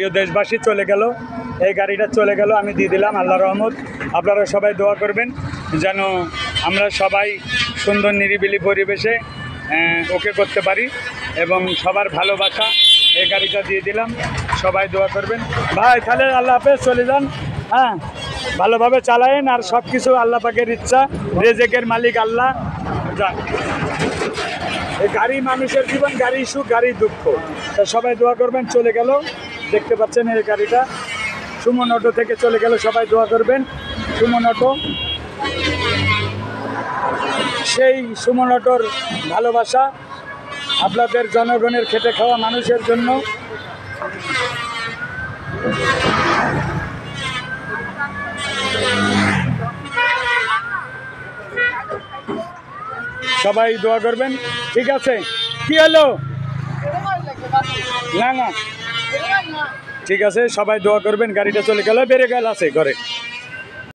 প্রিয় দেশবাসী, চলে গেল, এই গাড়িটা চলে গেল, আমি দিয়ে দিলাম। আল্লাহ রহমত, আপনারা সবাই দোয়া করবেন যেন আমরা সবাই সুন্দর নিরিবিলি পরিবেশে ওকে করতে পারি এবং সবার ভালোবাসা এই গাড়িটা দিয়ে দিলাম। সবাই দোয়া করবেন ভাই। তাহলে আল্লাহ হাফেজ, চলে যান। হ্যাঁ, ভালোভাবে চালায়েন, আর সব কিছু আল্লাহ পাকের ইচ্ছা, রেজেকের মালিক আল্লাহ। যান, এই গাড়ি মানুষের জীবন, গাড়ি সুখ, গাড়ি দুঃখ। তা সবাই দোয়া করবেন। চলে গেল, দেখতে পাচ্ছেন এই গাড়িটা সুমন অটো থেকে চলে গেল। সবাই দোয়া করবেন। সুমন অটো, সেই সুমন অটোর ভালোবাসা আপনাদের জনগণের খেটে খাওয়া মানুষের জন্য। সবাই দোয়া করবেন। ঠিক আছে, কি হলো? না না, ঠিক আছে, সবাই দোয়া করবেন। গাড়িটা চলে গেল, বেড়ে গেল আছে ঘরে।